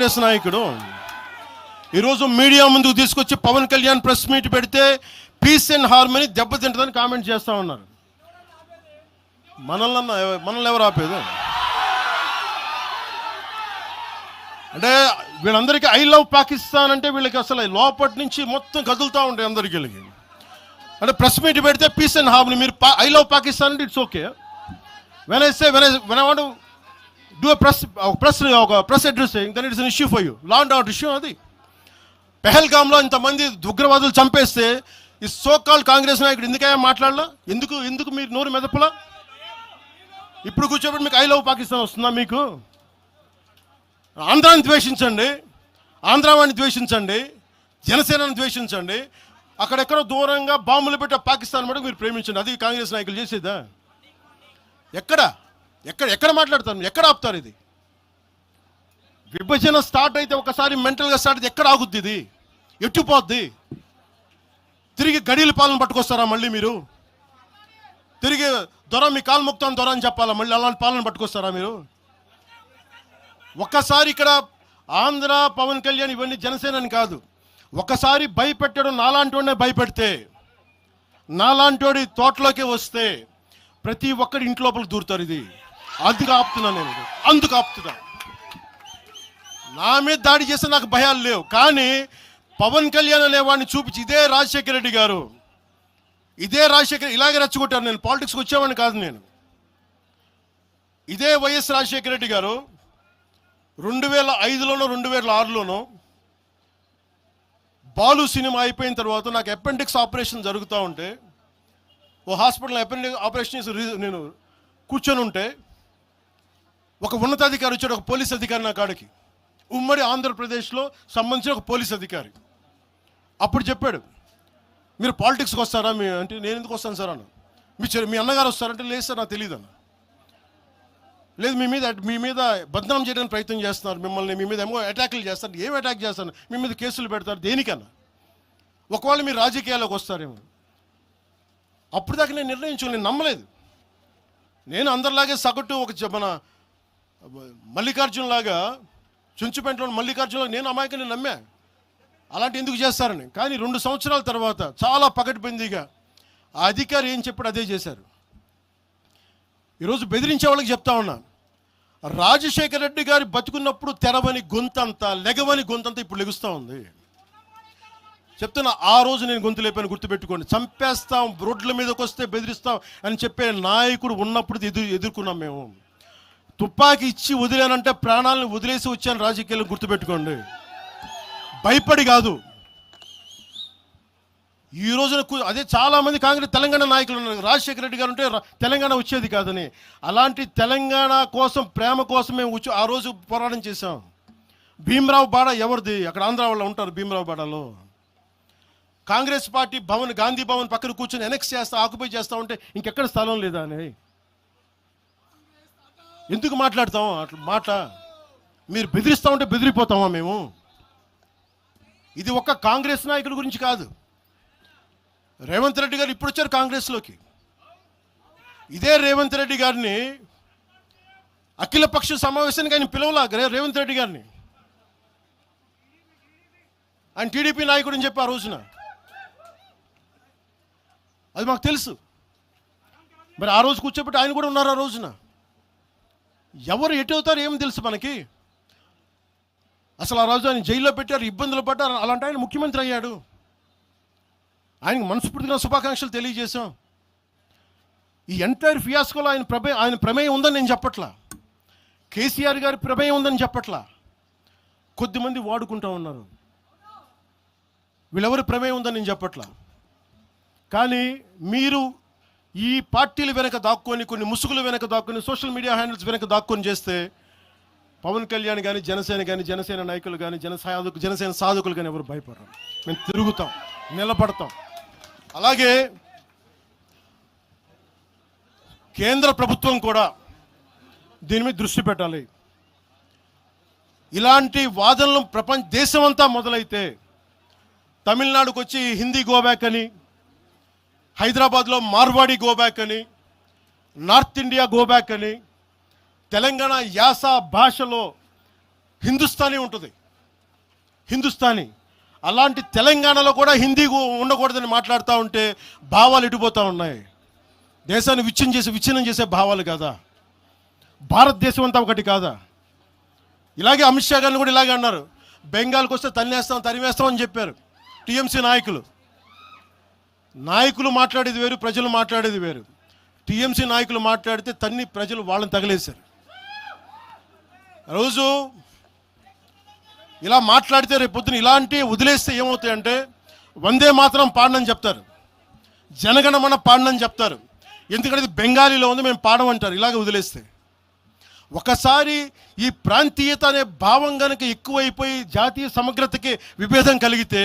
కాంగ్రెస్ నాయకుడు ఈరోజు మీడియా ముందుకు తీసుకొచ్చి పవన్ కళ్యాణ్ ప్రెస్ మీట్ పెడితే పీస్ అండ్ హార్మనీ దెబ్బతింటుందని కామెంట్ చేస్తూ ఉన్నారు. మనల్ని ఎవరు ఆపేది? అంటే వీళ్ళందరికీ ఐ లవ్ పాకిస్తాన్ అంటే వీళ్ళకి అసలు లోపటి నుంచి మొత్తం కదులుతూ ఉంటాయి అందరికీ. అంటే ప్రెస్ మీట్ పెడితే పీస్ అండ్ హార్మనీ, మీరు ఐ లవ్ పాకిస్తాన్ అంటే it's okay. When I want do press addressing then it's an issue for you. Law and order issue అది. పెహల్గామ్లో ఇంతమంది ఉగ్రవాదులు చంపేస్తే ఈ సోకాల్ కాంగ్రెస్ నాయకుడు ఎందుకయ్యా మాట్లాడలా? ఎందుకు మీరు నోరు మెదపలా? ఇప్పుడు కూర్చోబెట్టి మీకు ఐ లవ్ పాకిస్తాన్ వస్తుందా? మీకు ఆంధ్రాని ద్వేషించండి, ఆంధ్రావాణి ద్వేషించండి, జనసేనని ద్వేషించండి, అక్కడెక్కడో దూరంగా బాంబులు పెట్టే పాకిస్తాన్ మటుకు మీరు ప్రేమించండి. అది కాంగ్రెస్ నాయకులు చేసేదా? ఎక్కడ మాట్లాడతారు? ఎక్కడ ఆపుతారు? ఇది విభజన స్టార్ట్ అయితే ఒకసారి మెంటల్గా స్టార్ట్ అయితే ఎక్కడ ఆగుద్ది? ఇది ఎట్టుపోద్ది? తిరిగి గడియల పాలన పట్టుకొస్తారా మళ్ళీ మీరు? తిరిగి దొర మీ కాలు మొక్తాను దొర అని చెప్పాలా? మళ్ళీ అలాంటి పాలన పట్టుకొస్తారా మీరు? ఒక్కసారి ఇక్కడ ఆంధ్ర పవన్ కళ్యాణ్ ఇవన్నీ జనసేన అని కాదు, ఒకసారి భయపెట్టడం నాలాంటి వాడినే భయపెడితే, నాలాంటి తోటలోకి వస్తే ప్రతి ఒక్కరి ఇంటి లోపలికి దూరుతారు. ఇది అందుకు ఆపుతున్నా నేను, అందుకు ఆపుతున్నా. నా మీద దాడి చేస్తే నాకు భయాలు లేవు, కానీ పవన్ కళ్యాణ్ అనేవాడిని చూపించి ఇదే రాజశేఖర రెడ్డి గారు ఇలాగే రెచ్చగొట్టారు. నేను పాలిటిక్స్కి వచ్చేవాడిని కాదు. నేను ఇదే వైఎస్ రాజశేఖర రెడ్డి గారు 2005లోనో 2006లోనో బాలు సినిమా అయిపోయిన తర్వాత నాకు అపెండిక్స్ ఆపరేషన్ జరుగుతూ ఉంటే ఓ హాస్పిటల్ అపెండిక్స్ ఆపరేషన్ నేను కూర్చొని ఉంటే ఒక ఉన్నతాధికారి వచ్చాడు, ఒక పోలీస్ అధికారి నా కాడికి, ఉమ్మడి ఆంధ్రప్రదేశ్లో సంబంధించిన ఒక పోలీస్ అధికారి. అప్పుడు చెప్పాడు, మీరు పాలిటిక్స్కి వస్తారా? అంటే నేను ఎందుకు వస్తాను సార్ అన్న. మీ అన్నగారు వస్తారంటే లేదు సార్ నాకు తెలియదు అన్న. లేదు, మీ మీద బద్నాం చేయడానికి ప్రయత్నం చేస్తున్నారు, మిమ్మల్ని మీ మీద ఏమో అటాక్లు చేస్తారు. ఏం అటాక్ చేస్తారు? మీ మీద కేసులు పెడతారు, దేనికన్నా? ఒకవేళ మీరు రాజకీయాల్లోకి వస్తారేమో. అప్పుడు దాకా నేను నిర్ణయించుకుని నేను నమ్మలేదు. నేను అందరిలాగే సగటు మన మల్లికార్జున్ లాగా, చుంచుపెంటలో మల్లికార్జున నేను అమాయకుని నమ్మా అలాంటి ఎందుకు చేస్తారని. కానీ 2 సంవత్సరాల తర్వాత చాలా పకడ్బందీగా ఆ అధికారి ఏం చెప్పాడు అదే చేశారు. ఈరోజు బెదిరించే వాళ్ళకి చెప్తా ఉన్నా, రాజశేఖర రెడ్డి గారి బతుకున్నప్పుడు తెరవని గొంతంతా, లెగవని గొంతంతా ఇప్పుడు లెగుస్తూ ఉంది. చెప్తున్నా, ఆ రోజు నేను గొంతు లేపాను, గుర్తుపెట్టుకోండి. చంపేస్తాం, రోడ్ల మీదకి వస్తే బెదిరిస్తాం అని చెప్పే నాయకుడు ఉన్నప్పుడు ఎదుర్కొన్నాం మేము. తుపాకీ ఇచ్చి వదిలేనంటే ప్రాణాలను వదిలేసి వచ్చాను రాజకీయాలు, గుర్తుపెట్టుకోండి. భయపడి కాదు. ఈ రోజున అదే చాలామంది కాంగ్రెస్ తెలంగాణ నాయకులు ఉన్నారు, రాజశేఖర రెడ్డి గారు ఉంటే తెలంగాణ వచ్చేది కాదని. అలాంటి తెలంగాణ కోసం, ప్రేమ కోసం మేము ఆ రోజు పోరాటం చేశాం. భీమరావు బాడ ఎవరిది? అక్కడ ఆంధ్ర వాళ్ళు ఉంటారు భీమరావు బాడలో. కాంగ్రెస్ పార్టీ భవన్, గాంధీ భవన్ పక్కన కూర్చొని ఎనెక్స్ చేస్తా, ఆక్యుపై చేస్తా ఉంటే ఇంకెక్కడ స్థలం లేదా అని ఎందుకు మాట్లాడతాం అట్లా మీరు బెదిరిస్తూ ఉంటే బెదిరిపోతామా మేము? ఇది ఒక్క కాంగ్రెస్ నాయకుల గురించి కాదు. రేవంత్ రెడ్డి గారు ఇప్పుడు వచ్చారు కాంగ్రెస్లోకి. ఇదే రేవంత్ రెడ్డి గారిని అఖిలపక్ష సమావేశానికి ఆయన పిలవలా. రేవంత్ రెడ్డి గారిని ఆయన టీడీపీ నాయకుడు అని చెప్పి ఆ రోజున, అది మాకు తెలుసు. మరి ఆ రోజు కూర్చోబెట్టి ఆయన కూడా ఉన్నారు ఆ రోజున. ఎవరు ఎటు అవుతారు ఏమి తెలుసు మనకి? అసలు ఆ రోజు ఆయన జైల్లో పెట్టారు, ఇబ్బందులు పడ్డారు. అలాంటి ఆయన ముఖ్యమంత్రి అయ్యాడు. ఆయనకు మనస్ఫూర్తిగా శుభాకాంక్షలు తెలియజేశాం. ఈ ఎంటైర్ ఫియాస్కోలో ఆయన ప్రమేయం ఉందని నేను చెప్పట్లా, కేసీఆర్ గారి ప్రమేయం ఉందని చెప్పట్లా. కొద్దిమంది వాడుకుంటూ ఉన్నారు, వీళ్ళెవరి ప్రమేయం ఉందని నేను చెప్పట్లా. కానీ మీరు ఈ పార్టీలు వెనక దాక్కొని, కొన్ని ముసుగులు వెనక దాక్కొని, సోషల్ మీడియా హ్యాండిల్స్ వెనక దాక్కొని చేస్తే పవన్ కళ్యాణ్ కానీ, జనసేన నాయకులు కానీ, జనసేన సాధకులు కానీ ఎవరు భయపడరు. మేము తిరుగుతాం, నిలబడతాం. అలాగే కేంద్ర ప్రభుత్వం కూడా దీని మీద దృష్టి పెట్టాలి. ఇలాంటి వాదనలు దేశమంతా మొదలైతే, తమిళనాడుకు వచ్చి హిందీ గోబ్యాక్ అని, హైదరాబాద్లో మార్వాడి గోబ్యాక్ అని, నార్త్ ఇండియా గోబ్యాక్ అని, తెలంగాణ యాస భాషలో హిందుస్థానీ ఉంటుంది, హిందుస్థానీ. అలాంటి తెలంగాణలో కూడా హిందీ ఉండకూడదని మాట్లాడుతూ ఉంటే భావాలు ఎటుపోతూ ఉన్నాయి. దేశాన్ని విచ్ఛిన్నం చేసే భావాలు కాదా? భారతదేశం అంతా ఒకటి కాదా? ఇలాగే అమిత్ షా గారిని కూడా ఇలాగే అన్నారు, బెంగాల్కి వస్తే తరిమేస్తాం అని చెప్పారు. టీఎంసీ నాయకులు మాట్లాడేది వేరు, ప్రజలు మాట్లాడేది వేరు. టీఎంసీ నాయకులు మాట్లాడితే ప్రజలు వాళ్ళని తగిలేశారు. రోజు ఇలా మాట్లాడితే రేపు పొద్దున ఇలాంటి వదిలేస్తే ఏమవుతాయంటే వందే మాత్రం పాడనని చెప్తారు, జనగణమన పాడనని చెప్తారు. ఎందుకంటే ఇది బెంగాలీలో ఉంది, మేము పాడమంటారు ఇలాగ వదిలేస్తే. ఒకసారి ఈ ప్రాంతీయత అనే భావం కనుక ఎక్కువైపోయి జాతీయ సమగ్రతకి విభేదం కలిగితే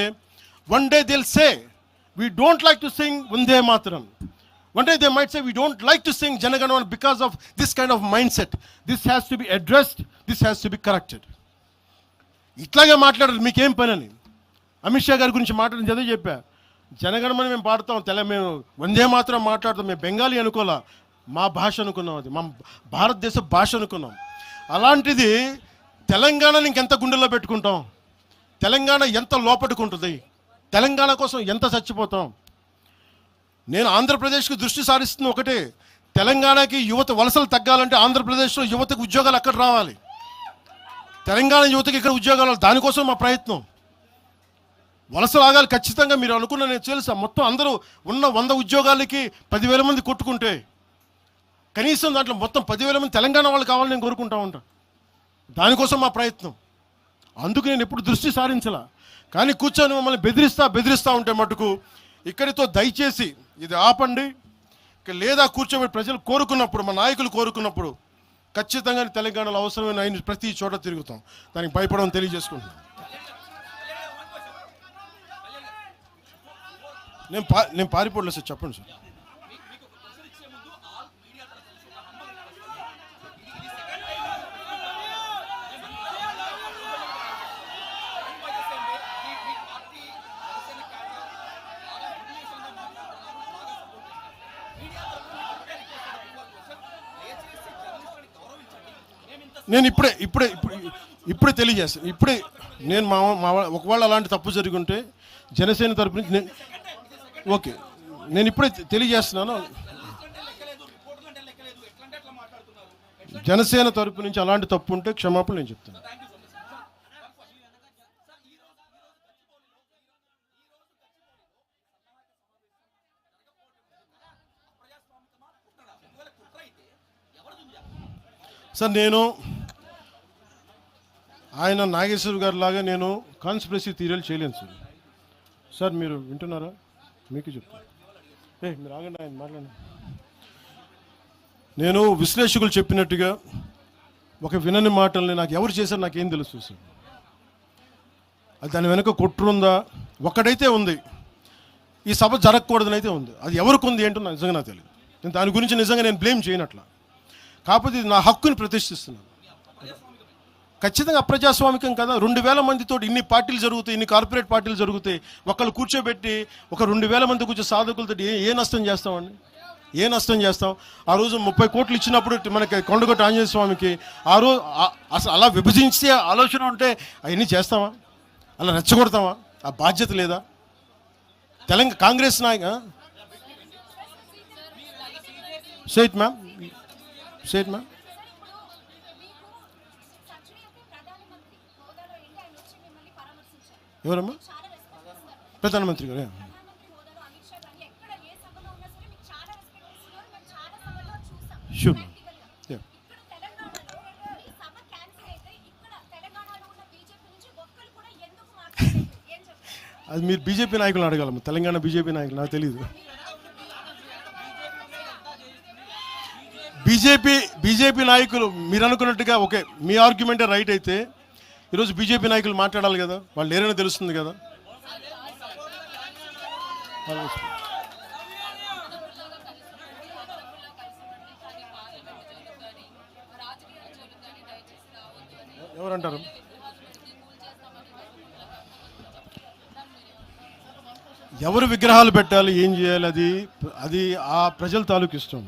వన్ డే దిల్ సే we don't like to sing Vande Mataram. One day they might say we don't like to sing Janaganamana because of this kind of mindset. This has to be addressed, this has to be corrected. ఇట్లాగే మాట్లాడారు, మీకేం పని అని. అమిత్ షా గారి గురించి మాట్లాడిన చదివి చెప్పా, జనగణమన మేము పాడతాం, మేము వందే మాత్రం మాట్లాడతాం, మేము బెంగాలీ అనుకోలే, మా భాష అనుకున్నాం, అది మా భారతదేశ భాష అనుకున్నాం. అలాంటిది తెలంగాణని ఇంకెంత గుండెల్లో పెట్టుకుంటాం, తెలంగాణ ఎంత లోపట్టుకుంటుంది, తెలంగాణ కోసం ఎంత చచ్చిపోతాం. నేను ఆంధ్రప్రదేశ్కి దృష్టి సారిస్తున్న ఒకటే, తెలంగాణకి యువత వలసలు తగ్గాలంటే ఆంధ్రప్రదేశ్లో యువతకు ఉద్యోగాలు అక్కడ రావాలి, తెలంగాణ యువతకి ఇక్కడ ఉద్యోగాలు, దానికోసం మా ప్రయత్నం. వలసలు ఆగాలి ఖచ్చితంగా. మీరు అనుకున్న నేను తెలుసా, మొత్తం అందరూ ఉన్న 100 ఉద్యోగాలకి 10,000 మంది కొట్టుకుంటే కనీసం దాంట్లో మొత్తం 10,000 మంది తెలంగాణ వాళ్ళు కావాలని నేను కోరుకుంటా ఉంటాను. దానికోసం మా ప్రయత్నం. అందుకు నేను ఎప్పుడు దృష్టి సారించలా. కానీ కూర్చొని మమ్మల్ని బెదిరిస్తూ ఉంటే మటుకు ఇక్కడితో దయచేసి ఇది ఆపండి. లేదా కూర్చోబెట్టి ప్రజలు కోరుకున్నప్పుడు, మా నాయకులు కోరుకున్నప్పుడు ఖచ్చితంగా తెలంగాణలో అవసరమైన ప్రతి చోట తిరుగుతాం. దానికి భయపడడం తెలియజేసుకుంటున్నాను. నేను పారిపోలేదు సార్, చెప్పండి సార్. నేను ఇప్పుడే తెలియజేస్తాను. నేను ఒకవేళ అలాంటి తప్పు జరిగి ఉంటే జనసేన తరపు నుంచి నేను ఇప్పుడే తెలియజేస్తున్నాను. జనసేన తరపు నుంచి అలాంటి తప్పు ఉంటే క్షమాపణ నేను చెప్తాను. సార్, నేను ఆయన నాగేశ్వర్ గారి లాగా నేను కాన్స్పిరసీ థియరీలు చేయలేను సార్. సార్ మీరు వింటున్నారా? మీకు చెప్తాను. మీరు ఆగండి, ఆయన మాట్లాడండి. నేను విశ్లేషకులు చెప్పినట్టుగా ఒక వినని మాటల్ని నాకు ఎవరు చేశారు నాకేం తెలుసు సార్. అది దాని వెనక కుట్రుందా? ఒక్కడైతే ఉంది, ఈ సభ జరగకూడదని అయితే ఉంది. అది ఎవరికి ఉంది ఏంటో నాకు నిజంగా నాకు తెలియదు. నేను దాని గురించి నిజంగా నేను బ్లేమ్ చేయనట్లా. కాకపోతే ఇది నా హక్కుని ప్రతిష్ఠిస్తున్నాను. ఖచ్చితంగా అప్రజాస్వామికం కదా. 2,000 మందితో ఇన్ని పార్టీలు జరుగుతాయి, ఇన్ని కార్పొరేట్ పార్టీలు జరుగుతాయి. ఒకళ్ళు కూర్చోబెట్టి ఒక 2,000 మంది కూర్చో సాధకులతో ఏ నష్టం చేస్తామండి? ఏ నష్టం చేస్తాం? ఆ రోజు 30 కోట్లు ఇచ్చినప్పుడు మనకి కొండగొట్ట ఆంజనేయ స్వామికి ఆ రోజు అసలు అలా విభజించే ఆలోచన ఉంటే అవన్నీ చేస్తామా? అలా రెచ్చగొడతామా? ఆ బాధ్యత లేదా? తెలంగాణ కాంగ్రెస్ నాయక సేట్ మ్యామ్ ఎవరమ్మా? ప్రధానమంత్రి గారు. షూర్. అది మీరు బీజేపీ నాయకులు అడగాలమ్మా, తెలంగాణ బీజేపీ నాయకులు, నాకు తెలియదు. బీజేపీ నాయకులు మీరు అనుకున్నట్టుగా ఓకే, మీ ఆర్గ్యుమెంటే రైట్ అయితే ఈరోజు బీజేపీ నాయకులు మాట్లాడాలి కదా, వాళ్ళు లేరని తెలుస్తుంది కదా. ఎవరంటారు? ఎవరు విగ్రహాలు పెట్టాలి, ఏం చేయాలి, అది ఆ ప్రజల తాలూకు ఇష్టం.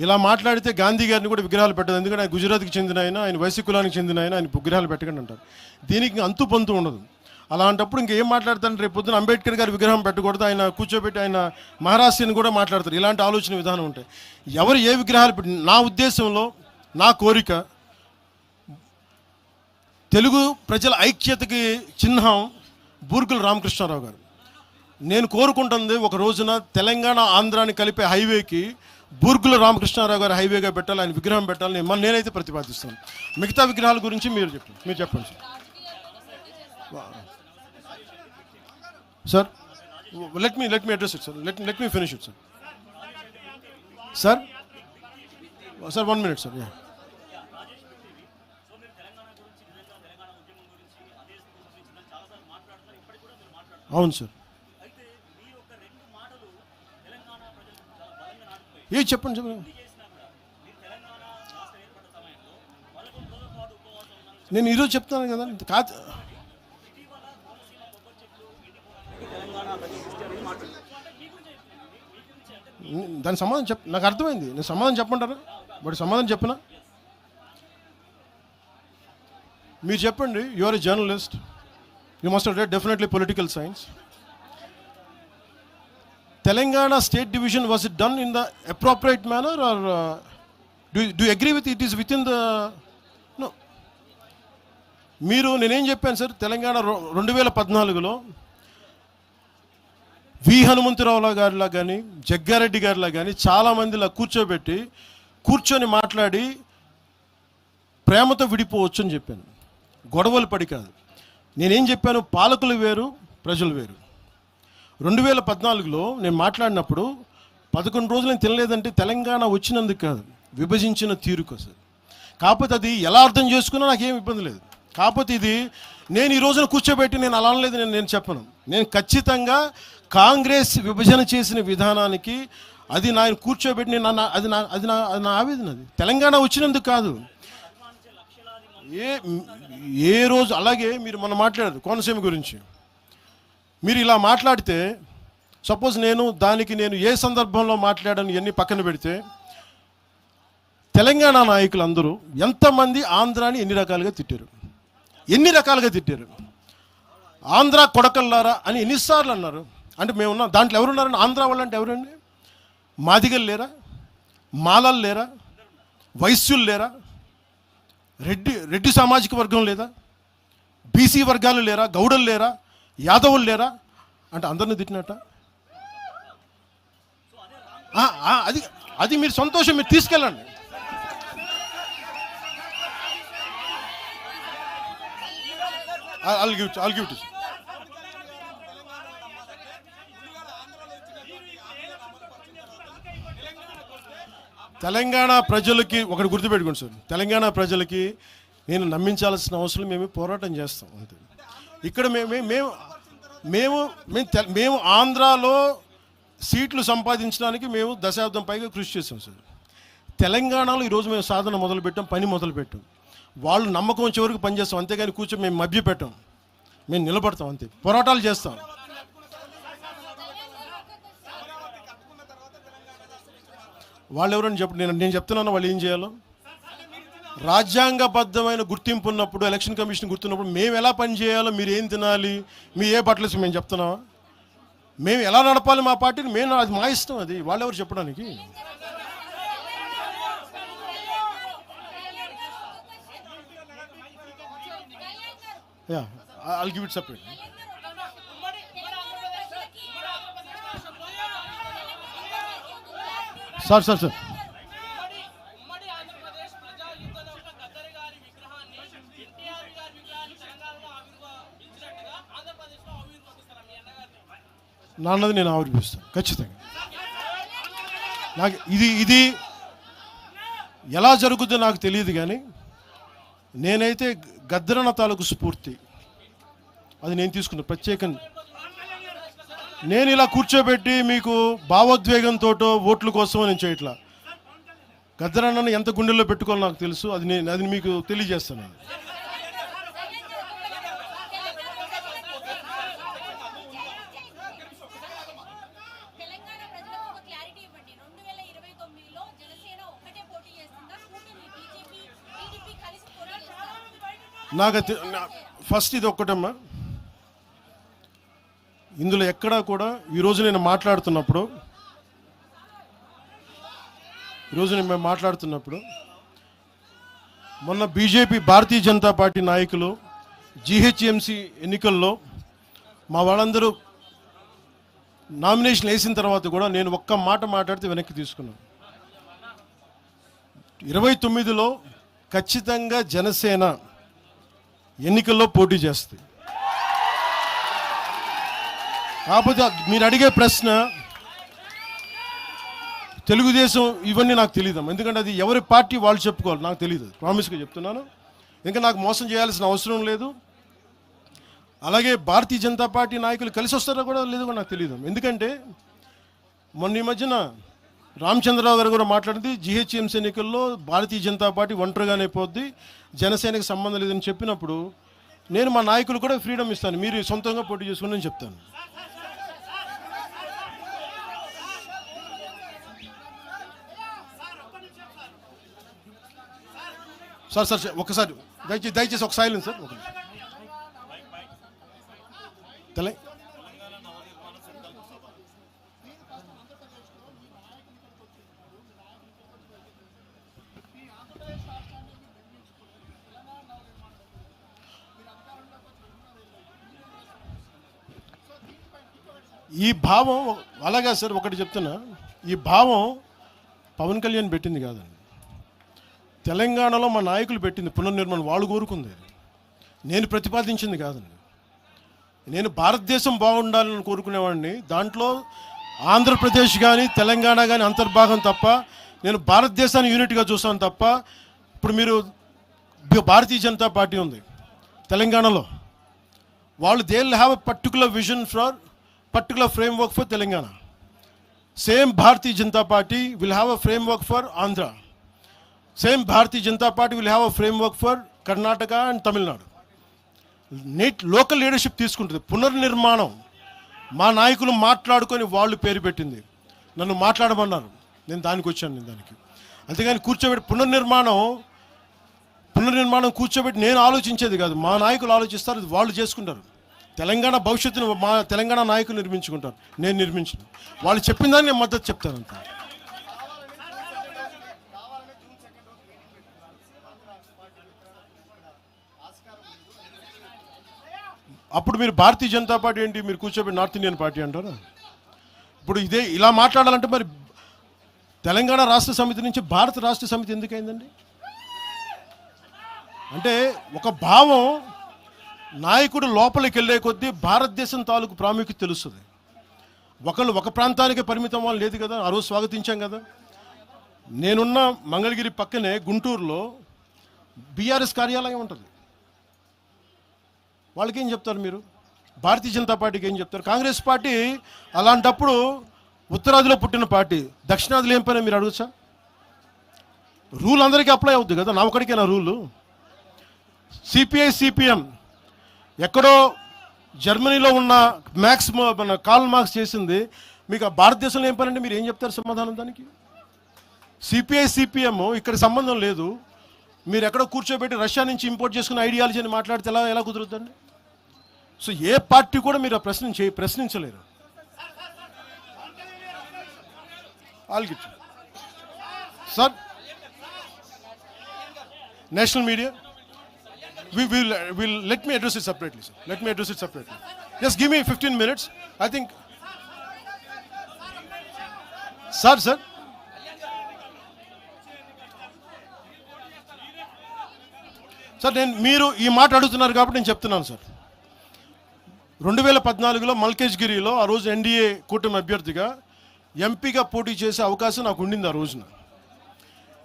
ఇలా మాట్లాడితే గాంధీ గారిని కూడా విగ్రహాలు పెట్టదు, ఎందుకంటే ఆయన గుజరాత్కి చెందిన ఆయన వైశ్య కులానికి చెందిన ఆయన విగ్రహాలు పెట్టకండి అంటారు. దీనికి అంతు పంతు ఉండదు. అలాంటప్పుడు ఇంకేం మాట్లాడతాను, రేపు పొద్దున అంబేద్కర్ గారి విగ్రహం పెట్టకూడదు, ఆయన కూర్చోబెట్టి ఆయన మహారాష్ట్రని కూడా మాట్లాడతారు. ఇలాంటి ఆలోచన విధానం ఉంటాయి. ఎవరు ఏ విగ్రహాలు పెట్టి, నా ఉద్దేశంలో నా కోరిక తెలుగు ప్రజల ఐక్యతకి చిహ్నం బూర్గుల రామకృష్ణారావు గారు. నేను కోరుకుంటుంది ఒక రోజున తెలంగాణ ఆంధ్రాని కలిపే హైవేకి బూర్గుల రామకృష్ణారావు గారు హైవేగా పెట్టాలి, ఆయన విగ్రహం పెట్టాలని నేనైతే ప్రతిపాదిస్తాను. మిగతా విగ్రహాల గురించి మీరు చెప్పండి sir. let me address it, sir. Let me finish it, sir. Sir, 1 minute, sir. Yeah. అవును సార్. చెప్పండి. నేను ఈరోజు చెప్తాను కదా, కాదు దాని సమాధానం నాకు అర్థమైంది. నేను సమాధానం చెప్పమంటారా? బట్ సమాధానం చెప్పనా? మీరు చెప్పండి. You are a journalist, you must have read definitely political science. Telangana state division, was it done in the appropriate manner, or do you agree with it is within the no? మీరు నేనేం చెప్పాను sir, Telangana 2014లో వి హనుమంతరావు గారిలా కానీ జగ్గారెడ్డి గారిలా కానీ చాలామందిలా కూర్చొని మాట్లాడి ప్రేమతో విడిపోవచ్చు అని చెప్పాను. గొడవలు పడి కాదు. నేనేం చెప్పాను, పాలకులు వేరు, ప్రజలు వేరు. 2014లో నేను మాట్లాడినప్పుడు 11 రోజులు నేను తినలేదంటే తెలంగాణ వచ్చినందుకు కాదు, విభజించిన తీరుకు సార్. కాకపోతే అది ఎలా అర్థం చేసుకున్నా నాకేం ఇబ్బంది లేదు. కాకపోతే ఇది నేను ఈ రోజున కూర్చోబెట్టి నేను అలా అనలేదు, నేను చెప్పను. నేను ఖచ్చితంగా కాంగ్రెస్ విభజన చేసిన విధానానికి అది నా కూర్చోబెట్టి నేను అది నా ఆవేదన. అది తెలంగాణ వచ్చినందుకు కాదు. ఏ రోజు అలాగే మీరు మనం మాట్లాడారు కోనసీమ గురించి. మీరు ఇలా మాట్లాడితే సపోజ్ నేను ఏ సందర్భంలో మాట్లాడాను ఇవన్నీ పక్కన పెడితే, తెలంగాణ నాయకులు అందరూ ఎంతమంది ఆంధ్రాని ఎన్ని రకాలుగా తిట్టారు. ఆంధ్ర కొడకల్లారా అని ఎన్నిసార్లు అన్నారు. అంటే మేమున్నాం దాంట్లో ఎవరున్నారని, ఆంధ్ర వాళ్ళు అంటే ఎవరండి? మాదిగలు లేరా? మాలలు లేరా? వైశ్యులు లేరా? రెడ్డి సామాజిక వర్గం లేదా? బీసీ వర్గాలు లేరా? గౌడలు లేరా? యాదవులు లేరా? అంటే అందరిని తిట్టినట్ట. అది మీరు సంతోషం, మీరు తీసుకెళ్ళండి. I'll give it to you. Telangana ప్రజలకి ఒకటి గుర్తుపెట్టుకోండి సార్, తెలంగాణ ప్రజలకి నేను నమ్మించాల్సిన అవసరం మేము పోరాటం చేస్తాం అంతే. ఇక్కడ మేము ఆంధ్రాలో సీట్లు సంపాదించడానికి మేము దశాబ్దం పైగా కృషి చేసాం సార్. తెలంగాణలో ఈరోజు మేము సాధన మొదలుపెట్టాం, పని మొదలుపెట్టాం. వాళ్ళు నమ్మకం వచ్చే వరకు పనిచేస్తాం, అంతేగాని కూర్చొని మేము మభ్యపెట్టాం. మేము నిలబడతాం అంతే, పోరాటాలు చేస్తాం. వాళ్ళు ఎవరని నేను చెప్తున్నాను వాళ్ళు ఏం చేయాలో. రాజ్యాంగబద్ధమైన గుర్తింపు ఉన్నప్పుడు, ఎలక్షన్ కమిషన్ గుర్తున్నప్పుడు మేము ఎలా పని చేయాలో, మీరు ఏం తినాలి, మీ ఏ బట్టలు మేము చెప్తున్నావా? మేము ఎలా నడపాలి మా పార్టీని, అది మా ఇష్టం. అది వాళ్ళెవరు చెప్పడానికి. Yeah, I'll give it separate. Sir. నాన్నది నేను ఆవిర్భిస్తాను ఖచ్చితంగా. నాకు ఇది ఎలా జరుగుతుందో నాకు తెలియదు, కానీ నేనైతే గద్దరన్న తాలూకు స్ఫూర్తి అది నేను తీసుకున్నా ప్రత్యేకంగా. నేను ఇలా కూర్చోబెట్టి మీకు భావోద్వేగంతో ఓట్ల కోసం నేను చేయట్లా. గద్దరన్నను ఎంత గుండెల్లో పెట్టుకోవాలో నాకు తెలుసు, అది మీకు తెలియజేస్తాను. నాకు ఫస్ట్ ఇది ఒక్కటమ్మా, ఇందులో ఎక్కడా కూడా ఈరోజు నేను మాట్లాడుతున్నప్పుడు మొన్న బీజేపీ భారతీయ జనతా పార్టీ నాయకులు జీహెచ్ఎంసీ ఎన్నికల్లో మా వాళ్ళందరూ నామినేషన్ వేసిన తర్వాత కూడా నేను ఒక్క మాట మాట్లాడితే వెనక్కి తీసుకున్నాను. 29లో ఖచ్చితంగా జనసేన ఎన్నికల్లో పోటీ చేస్తుంది. కాకపోతే మీరు అడిగే ప్రశ్న తెలుగుదేశం ఇవన్నీ నాకు తెలియదు, ఎందుకంటే అది ఎవరి పార్టీ వాళ్ళు చెప్పుకోవాలి, నాకు తెలియదు, ప్రామిస్గా చెప్తున్నాను. ఇంకా నాకు మోసం చేయాల్సిన అవసరం లేదు. అలాగే భారతీయ జనతా పార్టీ నాయకులు కలిసి వస్తారో కూడా లేదో కూడా నాకు తెలియదు, ఎందుకంటే మొన్న ఈ మధ్యన రామచంద్రరావు గారు కూడా మాట్లాడింది, జీహెచ్ఎంసీ ఎన్నికల్లో భారతీయ జనతా పార్టీ ఒంటరిగానే పోద్ది, జనసేనకి సంబంధం లేదని చెప్పినప్పుడు నేను మా నాయకులు కూడా ఫ్రీడమ్ ఇస్తాను, మీరు సొంతంగా పోటీ చేసుకుని నేను చెప్తాను. సార్ ఒకసారి దయచేసి ఒక సైలెన్స్ సార్. ఒక ఈ భావం అలాగా సార్, ఒకటి చెప్తున్నా, ఈ భావం పవన్ కళ్యాణ్ పెట్టింది కాదండి, తెలంగాణలో మా నాయకులు పెట్టింది. పునర్నిర్మాణం వాళ్ళు కోరుకుంది, నేను ప్రతిపాదించింది కాదండి. నేను భారతదేశం బాగుండాలని కోరుకునేవాడిని, దాంట్లో ఆంధ్రప్రదేశ్ కానీ తెలంగాణ కానీ అంతర్భాగం తప్ప, నేను భారతదేశాన్ని యూనిట్గా చూస్తాను తప్ప. ఇప్పుడు మీరు భారతీయ జనతా పార్టీ ఉంది తెలంగాణలో, వాళ్ళు they will have a particular vision for particular framework for Telangana. Same Bharatiya Janata party will have a framework for Andhra. Same Bharatiya Janata party will have a framework for Karnataka and Tamil Nadu. Local leadership తీసుకుంటుంది. పునర్నిర్మాణం మా నాయకులు మాట్లాడుకొని వాళ్ళు పేరు పెట్టింది, నన్ను మాట్లాడమన్నారు, నేను దానికి వచ్చాను. దానికి అంతేగాని కూర్చోబెట్టి పునర్నిర్మాణం కూర్చోబెట్టి నేను ఆలోచించేది కాదు, మా నాయకులు ఆలోచిస్తారు, వాళ్ళు చేసుకుంటారు. తెలంగాణ భవిష్యత్తును మా తెలంగాణ నాయకులు నిర్మించుకుంటారు, నేను నిర్మించను. వాళ్ళు చెప్పిన దాన్ని నేను మద్దతు చెప్తాను అంత. అప్పుడు మీరు భారతీయ జనతా పార్టీ ఏంటి, మీరు కూర్చోబెట్టి నార్త్ ఇండియన్ పార్టీ అంటారా? ఇప్పుడు ఇదే ఇలా మాట్లాడాలంటే మరి తెలంగాణ రాష్ట్ర సమితి నుంచి భారత రాష్ట్ర సమితి ఎందుకైందండి? అంటే ఒక భావం నాయకుడు లోపలికి వెళ్ళే కొద్దీ భారతదేశం తాలూకు ప్రాముఖ్యత తెలుస్తుంది. ఒకళ్ళు ఒక ప్రాంతానికే పరిమితం వాళ్ళు లేదు కదా, ఆ రోజు స్వాగతించాం కదా. నేనున్న మంగళగిరి పక్కనే గుంటూరులో బీఆర్ఎస్ కార్యాలయం ఉంటుంది. వాళ్ళకి ఏం చెప్తారు మీరు? భారతీయ జనతా పార్టీకి ఏం చెప్తారు? కాంగ్రెస్ పార్టీ అలాంటప్పుడు ఉత్తరాదిలో పుట్టిన పార్టీ, దక్షిణాదిలో ఏం పని మీరు అడగచ్చా? రూల్ అందరికీ అప్లై అవుద్ది కదా, నా ఒకడికేనా రూలు? సిపిఐ సిపిఎం ఎక్కడో జర్మనీలో ఉన్న మన కార్ల్ మార్క్స్ చేసింది, మీకు ఆ భారతదేశంలో ఏం పని అంటే మీరు ఏం చెప్తారు సమాధానం దానికి? సిపిఐ సిపిఎం ఇక్కడ సంబంధం లేదు, మీరు ఎక్కడో కూర్చోబెట్టి రష్యా నుంచి ఇంపోర్ట్ చేసుకున్న ఐడియాలజీ అని మాట్లాడితే ఎలా కుదురుతుందండి? సో ఏ పార్టీ కూడా మీరు ఆ ప్రశ్నించలేరు. Sir national media will let me address it separately, sir. Let me address it separately. Just give me 15 minutes. I think sir నేను మీరు ఈ మాట అడుగుతున్నారు కాబట్టి నేను చెప్తున్నాను సార్. 2014లో మల్కేజ్గిరిలో ఆ రోజు ఎన్డీఏ కూటమి అభ్యర్థిగా ఎంపీగా పోటీ చేసే అవకాశం నాకు ఉండింది. ఆ రోజున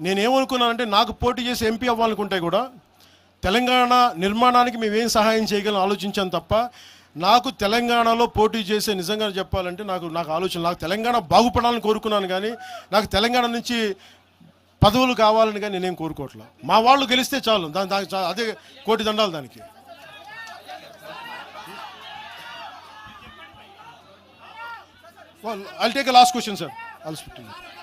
నేనేమనుకున్నానంటే, నాకు పోటీ చేసి ఎంపీ అవ్వాలనుకుంటే కూడా తెలంగాణ నిర్మాణానికి మేమేం సహాయం చేయగలం ఆలోచించాను తప్ప, నాకు తెలంగాణలో పోటీ చేసే నిజంగా చెప్పాలంటే నాకు ఆలోచన, నాకు తెలంగాణ బాగుపడాలని కోరుకున్నాను కానీ నాకు తెలంగాణ నుంచి పదవులు కావాలని కానీ నేనేం కోరుకోవట్లేదు. మా వాళ్ళు గెలిస్తే చాలు, అదే కోటి దండాలు దానికి. I'll take a last question, sir. I'll speak to you.